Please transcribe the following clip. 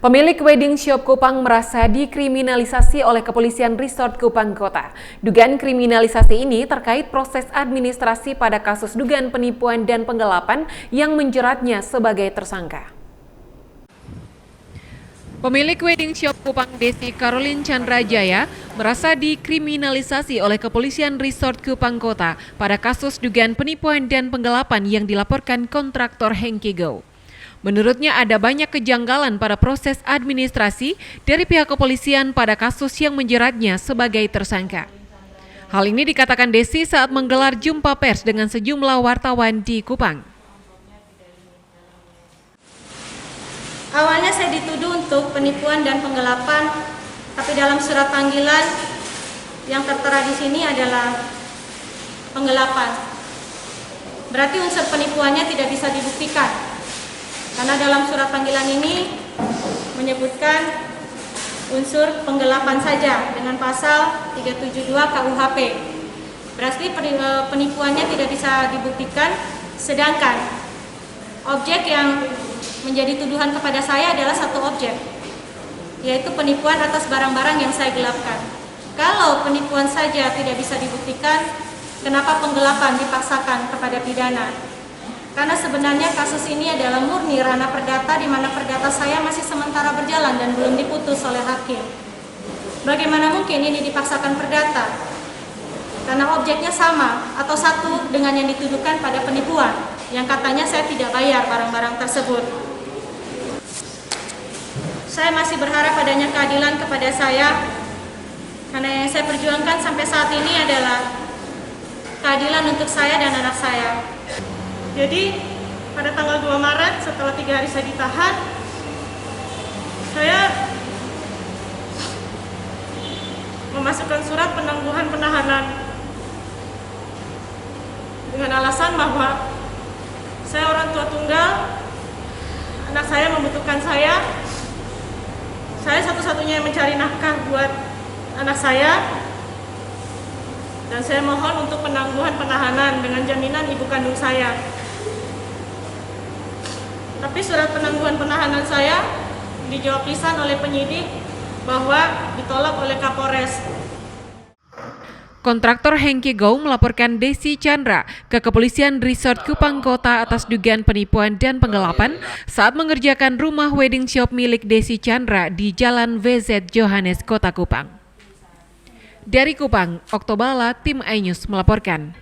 Pemilik wedding shop Kupang merasa dikriminalisasi oleh Kepolisian Resort Kupang Kota. Dugaan kriminalisasi ini terkait proses administrasi pada kasus dugaan penipuan dan penggelapan yang menjeratnya sebagai tersangka. Pemilik wedding shop Kupang Desi Caroline Chandrajaya merasa dikriminalisasi oleh Kepolisian Resort Kupang Kota pada kasus dugaan penipuan dan penggelapan yang dilaporkan kontraktor Hengki Go. Menurutnya ada banyak kejanggalan pada proses administrasi dari pihak kepolisian pada kasus yang menjeratnya sebagai tersangka. Hal ini dikatakan Desi saat menggelar jumpa pers dengan sejumlah wartawan di Kupang. Awalnya saya dituduh untuk penipuan dan penggelapan, tapi dalam surat panggilan yang tertera di sini adalah penggelapan. Berarti unsur penipuannya tidak bisa dibuktikan. Karena dalam surat panggilan ini menyebutkan unsur penggelapan saja dengan pasal 372 KUHP. Berarti penipuannya tidak bisa dibuktikan, sedangkan objek yang menjadi tuduhan kepada saya adalah satu objek, yaitu penipuan atas barang-barang yang saya gelapkan. Kalau penipuan saja tidak bisa dibuktikan, kenapa penggelapan dipaksakan kepada pidana? Karena sebenarnya kasus ini adalah murni ranah perdata, di mana perdata saya masih sementara berjalan dan belum diputus oleh hakim. Bagaimana mungkin ini dipaksakan perdata? Karena objeknya sama atau satu dengan yang dituduhkan pada penipuan, yang katanya saya tidak bayar barang-barang tersebut. Saya masih berharap adanya keadilan kepada saya, karena yang saya perjuangkan sampai saat ini adalah keadilan untuk saya dan anak saya. Jadi pada tanggal 2 Maret setelah 3 hari saya ditahan, saya memasukkan surat penangguhan penahanan dengan alasan bahwa saya orang tua tunggal, anak saya membutuhkan saya satu-satunya yang mencari nafkah buat anak saya, dan saya mohon untuk penangguhan penahanan dengan jaminan ibu kandung saya. Tapi surat penangguhan penahanan saya dijawab lisan oleh penyidik bahwa ditolak oleh Kapolres. Kontraktor Hengki Go melaporkan Desi Chandra ke Kepolisian Resort Kupang Kota atas dugaan penipuan dan penggelapan saat mengerjakan rumah wedding shop milik Desi Chandra di Jalan VZ Johannes, Kota Kupang. Dari Kupang, Oktobala, tim iNews melaporkan.